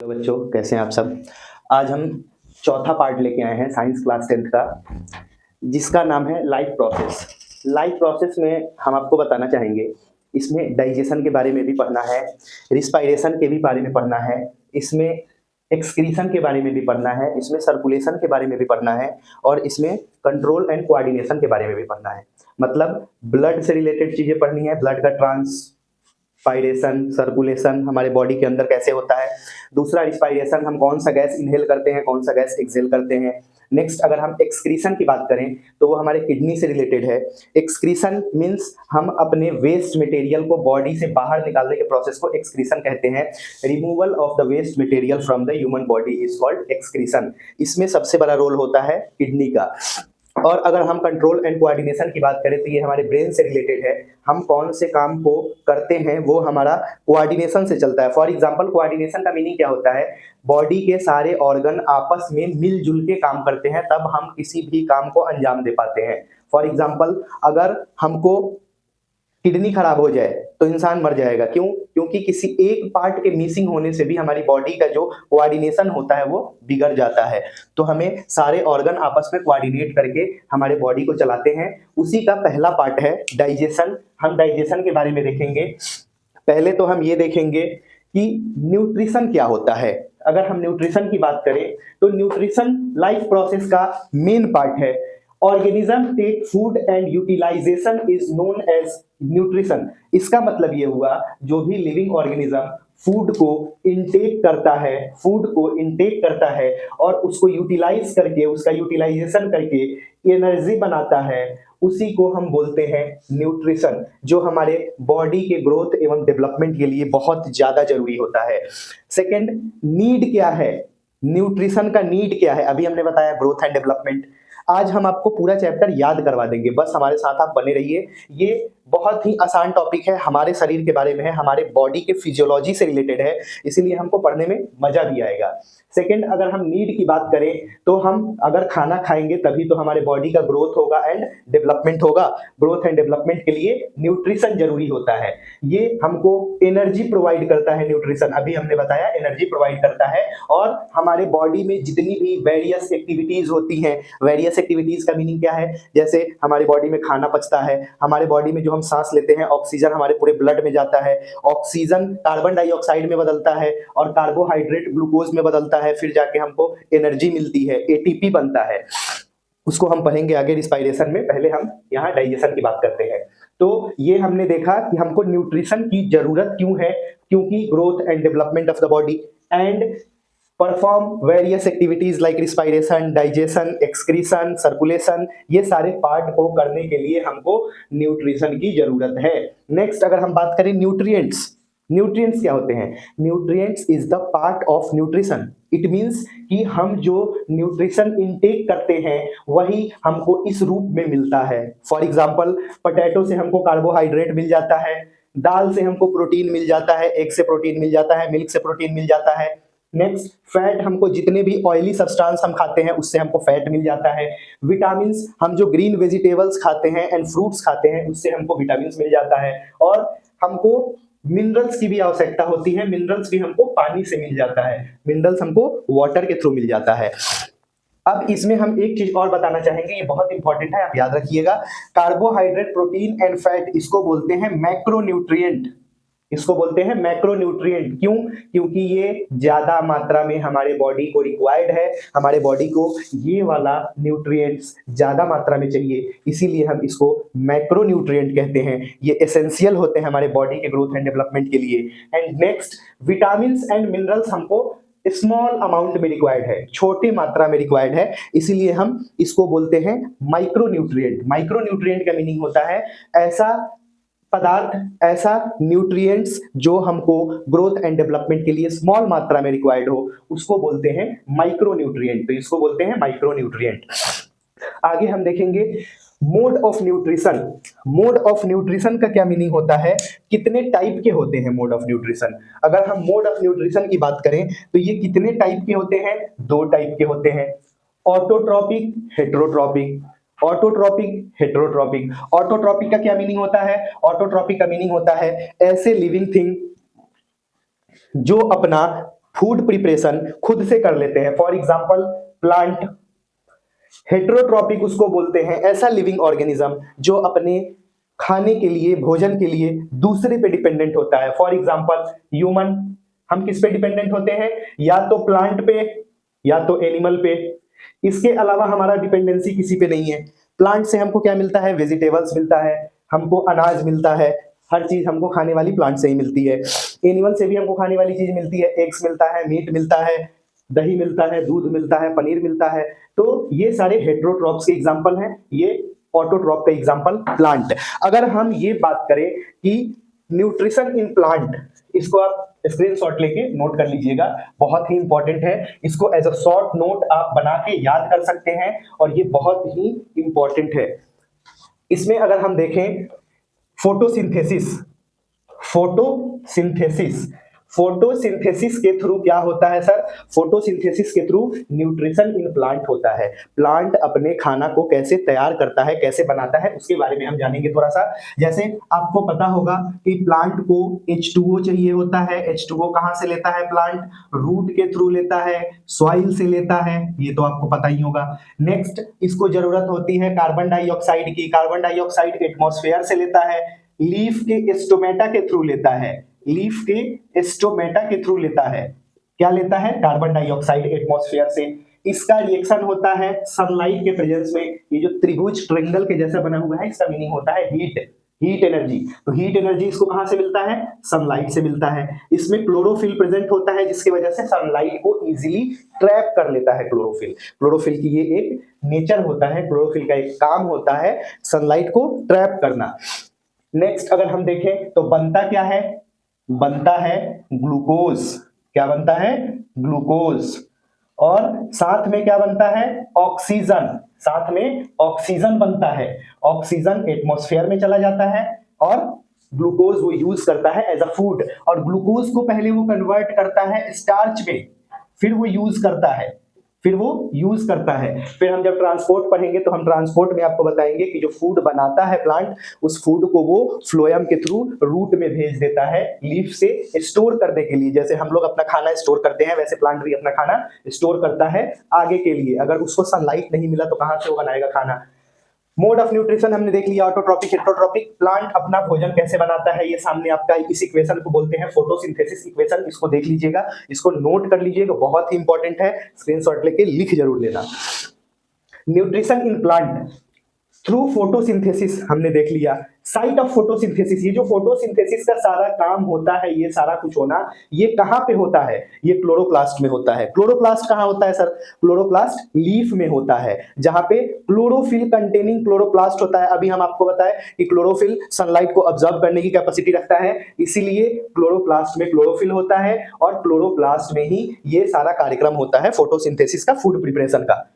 Hello बच्चों, कैसे हैं आप सब। आज हम चौथा पार्ट लेके आए हैं साइंस क्लास 10th का, जिसका नाम है लाइफ प्रोसेस। लाइफ प्रोसेस में हम आपको बताना चाहेंगे, इसमें डाइजेशन के बारे में भी पढ़ना है, रिस्पायरेशन के भी बारे में पढ़ना है, इसमें एक्सक्रीशन के बारे में भी पढ़ना है, इसमें सर्कुलेशन के बारे में भी पढ़ना है और इसमें कंट्रोल एंड कोऑर्डिनेशन के बारे में भी पढ़ना है। मतलब ब्लड से रिलेटेड चीजें पढ़नी है, ब्लड का ट्रांसपायरेशन, सर्कुलेशन हमारे बॉडी के अंदर कैसे होता है। दूसरा रिस्पायरेशन, हम कौन सा गैस इनहेल करते हैं, कौन सा गैस एक्सहेल करते हैं। नेक्स्ट अगर हम एक्सक्रीशन की बात करें तो वो हमारे किडनी से रिलेटेड है। एक्सक्रीशन मीन्स हम अपने वेस्ट मटेरियल को बॉडी से बाहर निकालने के प्रोसेस को एक्सक्रीशन कहते हैं। Removal of the waste material from the human body is called excretion. इसमें सबसे बड़ा रोल होता है किडनी का। और अगर हम कंट्रोल एंड कोऑर्डिनेशन की बात करें तो ये हमारे ब्रेन से रिलेटेड है। हम कौन से काम को करते हैं वो हमारा कोऑर्डिनेशन से चलता है। फॉर एग्जांपल, कोऑर्डिनेशन का मीनिंग क्या होता है? बॉडी के सारे ऑर्गन आपस में मिलजुल के काम करते हैं, तब हम किसी भी काम को अंजाम दे पाते हैं। फॉर एग्जांपल, अगर हमको किडनी खराब हो जाए तो इंसान मर जाएगा। क्यों? क्योंकि किसी एक पार्ट के मिसिंग होने से भी हमारी बॉडी का जो कोऑर्डिनेशन होता है वो बिगड़ जाता है। तो हमें सारे ऑर्गन आपस में कोऑर्डिनेट करके हमारे बॉडी को चलाते हैं। उसी का पहला पार्ट है डाइजेशन। हम डाइजेशन के बारे में देखेंगे। पहले तो हम ये देखेंगे कि न्यूट्रिशन क्या होता है। अगर हम न्यूट्रिशन की बात करें तो न्यूट्रिशन लाइफ प्रोसेस का मेन पार्ट है। Organism take food and utilization is known as nutrition. इसका मतलब ये हुआ, जो भी लिविंग ऑर्गेनिज्म फूड को इनटेक करता है और उसको यूटिलाइज करके, उसका यूटिलाइजेशन करके एनर्जी बनाता है, उसी को हम बोलते हैं न्यूट्रिशन, जो हमारे बॉडी के ग्रोथ एवं डेवलपमेंट के लिए बहुत ज्यादा जरूरी होता है। सेकंड, नीड क्या है? न्यूट्रिशन का नीड क्या है? अभी हमने बताया ग्रोथ एंड डेवलपमेंट। आज हम आपको पूरा चैप्टर याद करवा देंगे, बस हमारे साथ आप बने रहिए। ये बहुत ही आसान टॉपिक है, हमारे शरीर के बारे में है, हमारे बॉडी के फिजियोलॉजी से रिलेटेड है, इसीलिए हमको पढ़ने में मजा भी आएगा। सेकंड, अगर हम नीड की बात करें तो हम अगर खाना खाएंगे तभी तो हमारे बॉडी का ग्रोथ होगा एंड डेवलपमेंट होगा। ग्रोथ एंड डेवलपमेंट के लिए न्यूट्रिशन जरूरी होता है। ये हमको एनर्जी प्रोवाइड करता है। न्यूट्रिशन अभी हमने बताया एनर्जी प्रोवाइड करता है। और हमारे बॉडी में जितनी भी वेरियस एक्टिविटीज होती हैं, वेरियस एक्टिविटीज का मीनिंग क्या है? जैसे हमारे बॉडी में खाना पचता है, हमारे बॉडी में जो हम सांस लेते हैं ऑक्सीजन हमारे पूरे ब्लड में जाता है, ऑक्सीजन कार्बन डाइऑक्साइड में बदलता है और कार्बोहाइड्रेट ग्लूकोज में बदलता है, फिर जाके हमको एनर्जी मिलती है, एटीपी बनता है। उसको हम पढ़ेंगे आगे रिस्पायरेशन में। पहले हम यहाँ डाइजेशन की बात करते हैं। तो ये हमने देखा कि हमको न्यूट्रिशन की जरूरत क्यों है, क्योंकि growth and development of the body and perform various activities like respiration, digestion, excretion, circulation, ये सारे पार्ट को करने के लिए हमको न्यूट्रिशन की जरूरत है। नेक्स्ट अगर हम बात करें न्यूट्रिएंट्स, न्यूट्रिएंट्स क्या होते हैं? Nutrients is the part of nutrition. It means कि हम जो न्यूट्रिशन इनटेक करते हैं वही हमको इस रूप में मिलता है। फॉर एग्जाम्पल, पोटैटो से हमको कार्बोहाइड्रेट मिल जाता है, दाल से हमको प्रोटीन मिल जाता है, एग से प्रोटीन मिल जाता है, मिल्क से प्रोटीन मिल जाता है। नेक्स्ट, फैट, हमको जितने भी ऑयली सब्सटेंस हम खाते हैं उससे हमको फैट मिल जाता है। विटामिन्स, हम जो ग्रीन वेजिटेबल्स खाते हैं एंड फ्रूट्स खाते हैं उससे हमको विटामिन्स मिल जाता है। और हमको मिनरल्स की भी आवश्यकता होती है, मिनरल्स भी हमको पानी से मिल जाता है, मिनरल्स हमको वाटर के थ्रू मिल जाता है। अब इसमें हम एक चीज और बताना चाहेंगे, ये बहुत इंपॉर्टेंट है, आप याद रखिएगा। कार्बोहाइड्रेट, प्रोटीन एंड फैट, इसको बोलते हैं मैक्रोन्यूट्रिएंट। इसको बोलते हैं मैक्रोन्यूट्रिएंट। क्यों? क्योंकि ये ज्यादा मात्रा में हमारे बॉडी को रिक्वायर्ड है, हमारे बॉडी को ये वाला न्यूट्रिएंट्स ज्यादा मात्रा में चाहिए, इसीलिए हम इसको मैक्रोन्यूट्रिएंट कहते हैं। ये एसेंशियल होते हैं हमारे बॉडी के ग्रोथ एंड डेवलपमेंट के लिए। And next, vitamins and minerals हमको स्मॉल अमाउंट में रिक्वायर्ड है, छोटी मात्रा में रिक्वायर्ड है, इसीलिए हम इसको बोलते हैं माइक्रोन्यूट्रिएंट। माइक्रोन्यूट्रिएंट का मीनिंग होता है ऐसा पदार्थ, ऐसा न्यूट्रिएंट्स जो हमको ग्रोथ एंड डेवलपमेंट के लिए स्मॉल मात्रा में रिक्वायर्ड हो, उसको बोलते हैं माइक्रोन्यूट्रिएंट। तो इसको बोलते हैं माइक्रोन्यूट्रिएंट। आगे हम देखेंगे mode of nutrition. Mode of nutrition का क्या मीनिंग होता है? कितने टाइप के होते हैं मोड ऑफ न्यूट्रिशन? अगर हम मोड ऑफ न्यूट्रिशन की बात करें तो ये कितने टाइप के होते हैं? दो टाइप के होते हैं, autotrophic, heterotrophic. Autotrophic, heterotrophic. Autotrophic का क्या मीनिंग होता है? ऑटोट्रॉपिक का मीनिंग होता है ऐसे लिविंग थिंग जो अपना फूड प्रिपरेशन खुद से कर लेते हैं। For example plant. हेटेरोट्रॉपिक उसको बोलते हैं ऐसा लिविंग ऑर्गेनिज्म जो अपने खाने के लिए, भोजन के लिए दूसरे पे डिपेंडेंट होता है। फॉर एग्जाम्पल ह्यूमन, हम किस पे डिपेंडेंट होते हैं? या तो प्लांट पे या तो एनिमल पे। इसके अलावा हमारा डिपेंडेंसी किसी पे नहीं है। प्लांट से हमको क्या मिलता है? वेजिटेबल्स मिलता है, हमको अनाज मिलता है, हर चीज हमको खाने वाली प्लांट से ही मिलती है। एनिमल से भी हमको खाने वाली चीज मिलती है, एग्स मिलता है, मीट मिलता है, दही मिलता है, दूध मिलता है, पनीर मिलता है। तो ये सारे हेटेरोट्रॉप्स के एग्जांपल हैं, ये ऑटोट्रॉप का एग्जांपल प्लांट। अगर हम ये बात करें कि न्यूट्रिशन इन प्लांट, इसको आप स्क्रीनशॉट लेके नोट कर लीजिएगा, बहुत ही इंपॉर्टेंट है। इसको एज अ शॉर्ट नोट आप बना के याद कर सकते हैं और ये बहुत ही इंपॉर्टेंट है। इसमें अगर हम देखें फोटोसिंथेसिस, फोटोसिंथेसिस, फोटोसिंथेसिस के थ्रू क्या होता है सर? फोटोसिंथेसिस के थ्रू न्यूट्रिशन इन प्लांट होता है। प्लांट अपने खाना को कैसे तैयार करता है, कैसे बनाता है, उसके बारे में हम जानेंगे थोड़ा सा। जैसे आपको पता होगा कि प्लांट को H2O चाहिए होता है। H2O कहां से लेता है प्लांट? रूट के थ्रू लेता है, सॉइल से लेता है, ये तो आपको पता ही होगा। नेक्स्ट, इसको जरूरत होती है कार्बन डाइऑक्साइड की। कार्बन डाइऑक्साइड एटमॉस्फेयर से लेता है, लीफ के स्टोमेटा के थ्रू लेता है, लीफ के स्टोमेटा के थ्रू लेता है। क्या लेता है? कार्बन डाइऑक्साइड एटमॉस्फेयर से। इसका रिएक्शन होता है सनलाइट के प्रेजेंस में। ये जो त्रिभुज ट्रायंगल के जैसा बना हुआ है, इसका मीनिंग होता है हीट, हीट एनर्जी। तो हीट एनर्जी इसको कहां से मिलता है? सनलाइट से मिलता है। इसमें क्लोरोफिल प्रेजेंट होता है जिसकी वजह से सनलाइट को इजीली ट्रैप कर लेता है क्लोरोफिल। क्लोरोफिल की ये एक नेचर होता है, क्लोरोफिल का एक काम होता है सनलाइट को ट्रैप करना। नेक्स्ट अगर हम देखें तो बनता क्या है? बनता है ग्लूकोज। क्या बनता है? ग्लूकोज। और साथ में क्या बनता है? ऑक्सीजन। साथ में ऑक्सीजन बनता है। ऑक्सीजन एटमॉस्फेयर में चला जाता है और ग्लूकोज वो यूज करता है एज अ फूड। और ग्लूकोज को पहले वो कन्वर्ट करता है स्टार्च में, फिर वो यूज करता है, फिर हम जब ट्रांसपोर्ट पढ़ेंगे तो हम ट्रांसपोर्ट में आपको बताएंगे कि जो फूड बनाता है प्लांट, उस फूड को वो फ्लोएम के थ्रू रूट में भेज देता है लीफ से स्टोर करने के लिए। जैसे हम लोग अपना खाना स्टोर करते हैं, वैसे प्लांट भी अपना खाना स्टोर करता है आगे के लिए। अगर उसको सनलाइट नहीं मिला तो कहां से वो बनाएगा खाना? मोड ऑफ न्यूट्रिशन हमने देख लिया, ऑटोट्रॉपिक, हेटेरोट्रॉपिक। प्लांट अपना भोजन कैसे बनाता है, ये सामने आपका, इस इक्वेशन को बोलते हैं फोटोसिंथेसिस इक्वेशन। इसको देख लीजिएगा, इसको नोट कर लीजिएगा, बहुत ही इंपॉर्टेंट है, स्क्रीनशॉट लेके लिख जरूर लेना। Nutrition in plant through photosynthesis हमने देख लिया। साइट ऑफ फोटोसिंथेसिस, ये जो फोटोसिंथेसिस का सारा काम होता है, ये सारा कुछ होना, ये कहां पे होता है? ये क्लोरोप्लास्ट में होता है। क्लोरोप्लास्ट कहां होता है सर? क्लोरोप्लास्ट लीफ में होता है, जहां पे क्लोरोफिल कंटेनिंग क्लोरोप्लास्ट होता है। अभी हम आपको बताएं कि क्लोरोफिल सनलाइट को ऑब्जर्व करने की कैपेसिटी रखता है, इसीलिए क्लोरोप्लास्ट में क्लोरोफिल होता है और क्लोरोप्लास्ट में ही ये सारा कार्यक्रम होता है फोटोसिंथेसिस का, फूड प्रिपरेशन का।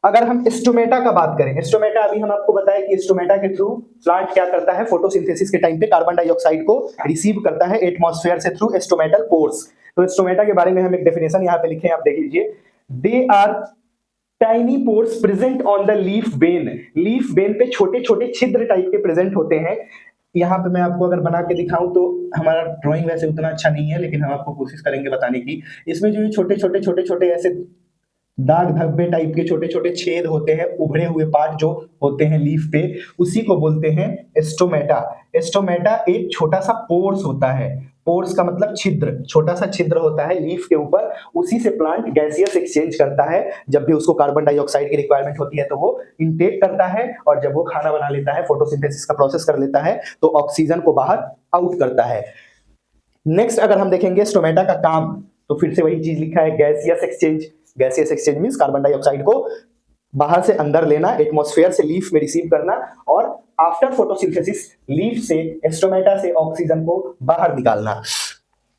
अगर हम स्टोमेटा का बात करें, स्टोमेटा अभी हम आपको बताया कि स्टोमेटा के थ्रू प्लांट क्या करता है? फोटोसिंथेसिस के टाइम पे कार्बन डाइऑक्साइड को रिसीव करता है एटमॉस्फेयर से थ्रू स्टोमेटल पोर्स। तो स्टोमेटा के बारे में हम एक डेफिनेशन यहां पे लिखे हैं, आप देख लीजिए। They are tiny pores present on the leaf vein. Leaf vein पे छोटे छोटे छिद्र टाइप के प्रेजेंट होते हैं। यहाँ पे मैं आपको अगर बना के दिखाऊं तो, हमारा ड्राइंग वैसे उतना अच्छा नहीं है, लेकिन हम आपको कोशिश करेंगे बताने की। इसमें जो छोटे छोटे ऐसे दाग धब्बे टाइप के छोटे छोटे छेद होते हैं, उभरे हुए पार्ट जो होते हैं लीफ पे, उसी को बोलते हैं स्टोमेटा। स्टोमेटा एक छोटा सा पोर्स होता है। पोर्स का मतलब छिद्र, छोटा सा छिद्र होता है लीफ के ऊपर, उसी से प्लांट गैसियस एक्सचेंज करता है। जब भी उसको कार्बन डाइऑक्साइड की रिक्वायरमेंट होती है तो वो इनटेक करता है, और जब वो खाना बना लेता है, फोटोसिंथेसिस का प्रोसेस कर लेता है, तो ऑक्सीजन को बाहर आउट करता है। नेक्स्ट अगर हम देखेंगे स्टोमेटा का काम, तो फिर से वही चीज लिखा है, gaseous exchange. Gaseous exchange means carbon dioxide को बाहर से अंदर लेना, एटमॉस्फेयर से लीफ में रिसीव करना, और आफ्टर फोटोसिंथेसिस लीफ से, स्टोमेटा से ऑक्सीजन को बाहर निकालना।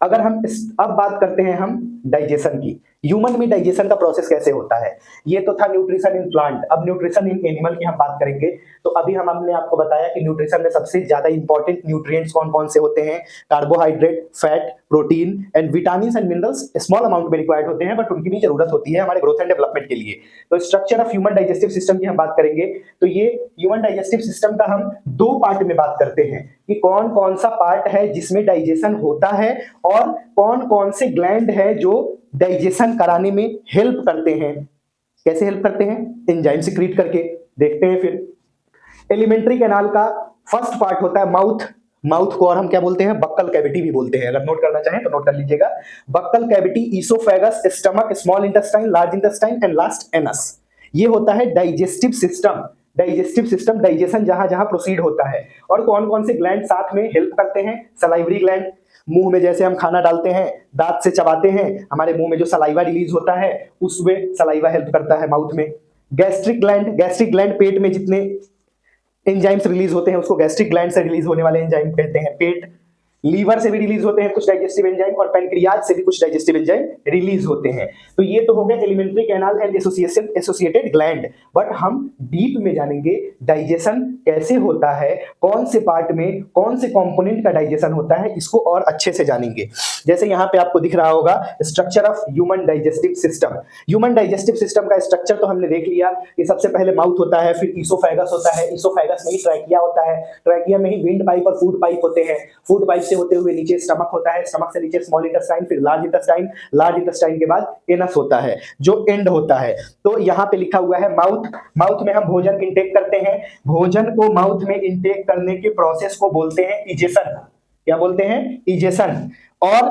अगर हम अब बात करते हैं हम डाइजेशन की। ह्यूमन में डाइजेशन का प्रोसेस कैसे होता है? ये तो था न्यूट्रिशन इन प्लांट। अब न्यूट्रिशन इन एनिमल की हम बात करेंगे। तो अभी हमने आपको बताया कि न्यूट्रिशन में सबसे ज्यादा इंपॉर्टेंट न्यूट्रिएंट्स कौन कौन से होते हैं? Carbohydrate, fat, protein and vitamin and minerals small amount में रिक्वायर्ड होते हैं, बट उनकी भी जरूरत होती है हमारे ग्रोथ एंड डेवलपमेंट के लिए। तो structure of human digestive system की हम बात करेंगे। तो ये ह्यूमन डाइजेस्टिव सिस्टम का हम दो पार्ट में बात करते हैं कि कौन कौन सा पार्ट है जिसमें डाइजेशन होता है, और कौन कौन से ग्लैंड है जो डाइजेशन कराने में हेल्प करते हैं। कैसे हेल्प करते हैं? एंजाइम सिक्रीट करके। देखते हैं फिर। एलिमेंट्री कैनाल का फर्स्ट पार्ट होता है माउथ। माउथ को और हम क्या बोलते हैं? बक्कल कैविटी भी बोलते हैं। अगर नोट करना चाहें तो नोट कर लीजिएगा। Buccal cavity, oesophagus, stomach, small intestine, large intestine and last anus. ये होता है digestive system. Digestive system, digestion जहां जहां प्रोसीड होता है। और कौन कौन से ग्लैंड साथ में हेल्प करते हैं? सलाइवरी ग्लैंड, मुंह में जैसे हम खाना डालते हैं, दांत से चबाते हैं, हमारे मुंह में जो सलाइवा रिलीज होता है उसमें सलाइवा हेल्प करता है माउथ में। गैस्ट्रिक ग्लैंड, गैस्ट्रिक ग्लैंड पेट में जितने एंजाइम्स रिलीज होते हैं उसको गैस्ट्रिक ग्लैंड से रिलीज होने वाले एंजाइम कहते हैं। पेट, लीवर से भी रिलीज होते हैं कुछ डाइजेस्टिव एंजाइम, और पैनक्रियाज से भी कुछ डाइजेस्टिव एंजाइम रिलीज होते हैं। तो ये तो हो गया alimentary canal and associated gland. But हम डीप में जानेंगे डाइजेशन कैसे होता है, कौन से पार्ट में कौन से कंपोनेंट का डाइजेशन होता है, इसको और अच्छे से जानेंगे। जैसे यहाँ पे आपको दिख रहा होगा structure of human digestive system. Human digestive system का स्ट्रक्चर तो हमने देख लिया कि सबसे पहले माउथ होता है, फिर ईसोफेगस होता है, ईसोफेगस में ही ट्रैकिया होता है, ट्रैकिया में ही विंड पाइप और फूड पाइप होते हैं, फूड पाइप से होते हुए नीचे स्टमक होता है, स्टमक से नीचे स्मॉल इंटेस्टाइन, फिर लार्ज इंटेस्टाइन, लार्ज इंटेस्टाइन के बाद एनस होता है जो एंड होता है। तो यहाँ पे लिखा हुआ है माउथ। माउथ में हम भोजन इंटेक करते हैं। भोजन को माउथ में इंटेक करने के प्रोसेस को बोलते हैं इजेशन। क्या बोलते हैं? इजेशन। और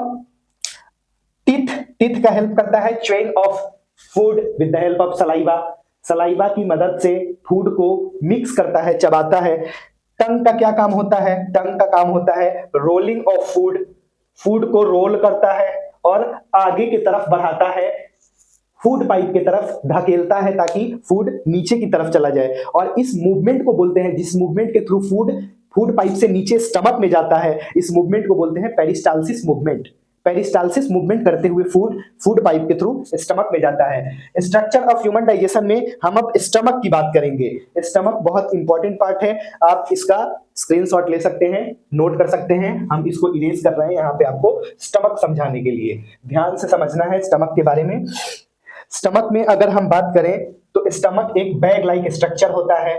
टीथ, टीथ का हेल्प करता है chewing of food with the help of saliva. Saliva की मदद से फूड को मिक्स करता है, चबाता है। टंग का क्या काम होता है? टंग का काम होता है रोलिंग ऑफ फूड, फूड को रोल करता है और आगे की तरफ बढ़ाता है, फूड पाइप की तरफ धकेलता है ताकि फूड नीचे की तरफ चला जाए। और इस मूवमेंट को बोलते हैं, जिस मूवमेंट के थ्रू फूड पाइप से नीचे स्टमक में जाता है, इस मूवमेंट को बोलते हैं पेरिस्टालसिस मूवमेंट। पेरिस्टालसिस मूवमेंट करते हुए फूड पाइप के थ्रू स्टमक में जाता है। स्ट्रक्चर ऑफ ह्यूमन डाइजेशन में हम अब स्टमक की बात करेंगे। स्टमक बहुत इंपॉर्टेंट पार्ट है, आप इसका स्क्रीनशॉट ले सकते हैं, नोट कर सकते हैं। हम इसको इरेज कर रहे हैं यहाँ पे आपको स्टमक समझाने के लिए। ध्यान से समझना है स्टमक के बारे में। स्टमक में अगर हम बात करें तो स्टमक एक बैग लाइक स्ट्रक्चर होता है।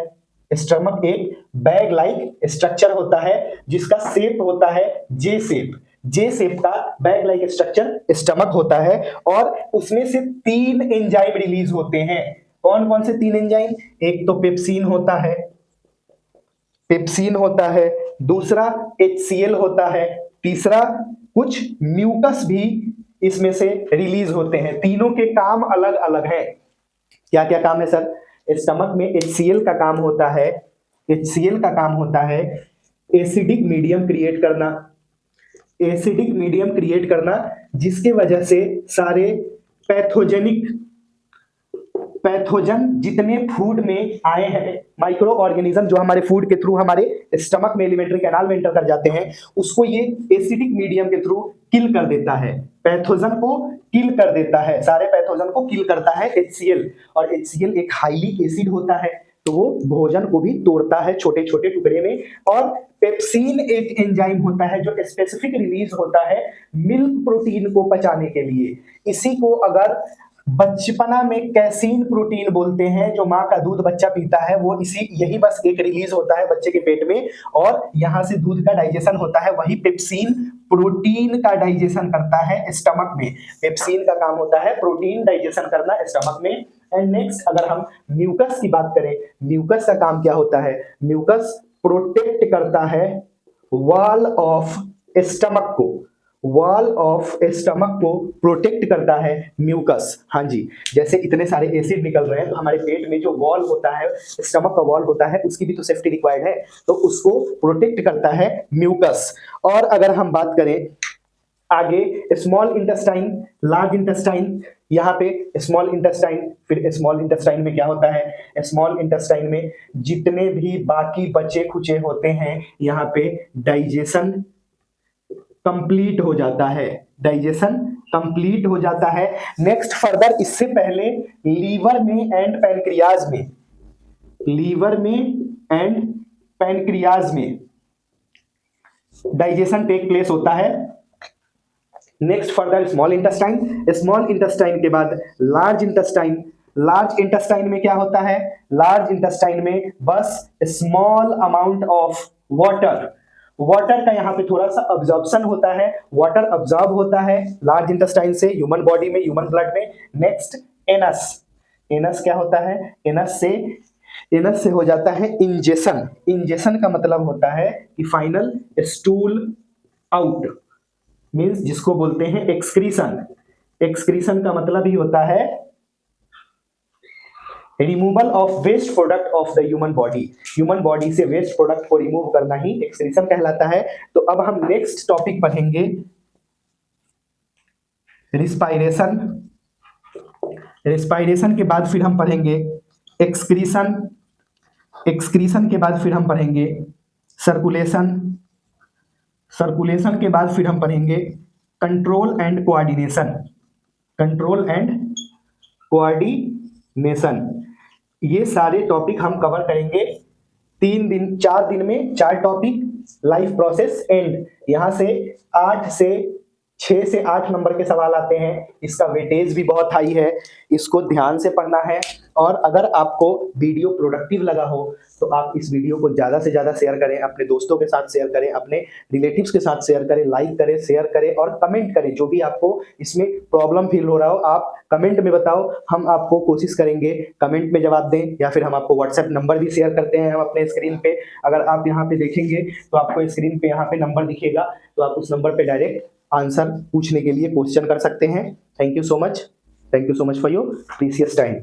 स्टमक एक बैग लाइक स्ट्रक्चर होता है जिसका शेप होता है जे शेप। जे शेप का बैग लाइक स्ट्रक्चर स्टमक होता है और उसमें से 3 एंजाइम रिलीज होते हैं। कौन कौन से 3 एंजाइम? एक तो पेप्सिन होता है, पेप्सिन होता है, दूसरा HCl होता है, तीसरा कुछ म्यूकस भी इसमें से रिलीज होते हैं। तीनों के काम अलग अलग है। क्या क्या काम है सर? स्टमक में HCl का काम होता है, HCl का काम होता है एसिडिक मीडियम क्रिएट करना, एसिडिक मीडियम क्रिएट करना जिसके वजह से सारे पैथोजन जितने फूड में आए हैं, माइक्रो ऑर्गेनिज्म जो हमारे फूड के थ्रू हमारे स्टमक में एलिमेंट्री कैनाल में एंटर कर जाते हैं, उसको ये एसिडिक मीडियम के थ्रू किल कर देता है, पैथोजन को किल कर देता है, सारे पैथोजन को किल करता है HCl। और HCl एक हाईली एसिड होता है तो वो भोजन को भी तोड़ता है छोटे छोटे टुकड़े में। और पेप्सिन एक एंजाइम होता है जो स्पेसिफिक रिलीज होता है मिल्क प्रोटीन को पचाने के लिए। इसी को अगर बचपना में कैसीन प्रोटीन बोलते हैं, जो माँ का दूध बच्चा पीता है वो यही बस एक रिलीज होता है बच्चे के पेट में और यहाँ से दूध का डाइजेशन होता है। वही पेप्सिन प्रोटीन का डाइजेशन करता है स्टमक में। पेप्सिन का काम होता है प्रोटीन डाइजेशन करना स्टमक में। एंड नेक्स्ट अगर हम म्यूकस की बात करें, म्यूकस का काम क्या होता है? म्यूकस प्रोटेक्ट करता है वॉल ऑफ स्टमक को, वॉल ऑफ स्टमक को प्रोटेक्ट करता है म्यूकस। हाँ जी, जैसे इतने सारे एसिड निकल रहे हैं तो हमारे पेट में जो वॉल होता है, स्टमक का वॉल होता है, उसकी भी तो सेफ्टी रिक्वायर्ड है, तो उसको प्रोटेक्ट करता है म्यूकस। और अगर हम बात करें आगे स्मॉल इंटेस्टाइन, लार्ज इंटेस्टाइन, यहाँ पे स्मॉल इंटेस्टाइन, फिर स्मॉल इंटेस्टाइन में क्या होता है? स्मॉल इंटेस्टाइन में जितने भी बाकी बचे खुचे होते हैं यहाँ पे डाइजेशन कंप्लीट हो जाता है, डाइजेशन कंप्लीट हो जाता है। नेक्स्ट फर्दर इससे पहले लीवर में एंड पैनक्रियाज में, लीवर में एंड पैनक्रियाज में डाइजेशन टेक प्लेस होता है। Next further small intestine, small intestine के बाद लार्ज इंटेस्टाइन। लार्ज इंटेस्टाइन में क्या होता है? लार्ज इंटेस्टाइन में बस small amount of water, water का यहाँ पे थोड़ा सा अब्जॉर्प्शन होता है, वाटर अब्जॉर्ब होता है लार्ज इंटेस्टाइन से ह्यूमन बॉडी में, ह्यूमन ब्लड में। नेक्स्ट एनस, एनस क्या होता है, एनस से हो जाता है इंजेशन। इंजेशन का मतलब होता है कि फाइनल स्टूल आउट, मींस जिसको बोलते हैं एक्सक्रीशन। एक्सक्रीशन का मतलब ही होता है removal of waste product of the human body. Human body से वेस्ट प्रोडक्ट को रिमूव करना ही एक्सक्रीशन कहलाता है। तो अब हम नेक्स्ट टॉपिक पढ़ेंगे रिस्पायरेशन। रिस्पायरेशन के बाद फिर हम पढ़ेंगे एक्सक्रीशन। एक्सक्रीशन के बाद फिर हम पढ़ेंगे सर्कुलेशन। सर्कुलेशन के बाद फिर हम पढ़ेंगे control and coordination. Control and coordination, ये सारे टॉपिक हम कवर करेंगे 4 दिन में 4 टॉपिक। लाइफ प्रोसेस एंड, यहां से 6 से 8 नंबर के सवाल आते हैं। इसका वेटेज भी बहुत हाई है, इसको ध्यान से पढ़ना है। और अगर आपको वीडियो प्रोडक्टिव लगा हो तो आप इस वीडियो को ज़्यादा से ज़्यादा शेयर करें, अपने दोस्तों के साथ शेयर करें, अपने रिलेटिव्स के साथ शेयर करें, लाइक करें, शेयर करें और कमेंट करें। जो भी आपको इसमें प्रॉब्लम फील हो रहा हो आप कमेंट में बताओ, हम आपको कोशिश करेंगे कमेंट में जवाब दें, या फिर हम आपको व्हाट्सएप नंबर भी शेयर करते हैं हम अपने स्क्रीन पे। अगर आप यहाँ पे देखेंगे तो आपको स्क्रीन पे यहाँ पे नंबर दिखेगा, तो आप उस नंबर पे डायरेक्ट आंसर पूछने के लिए क्वेश्चन कर सकते हैं। Thank you so much for your precious time.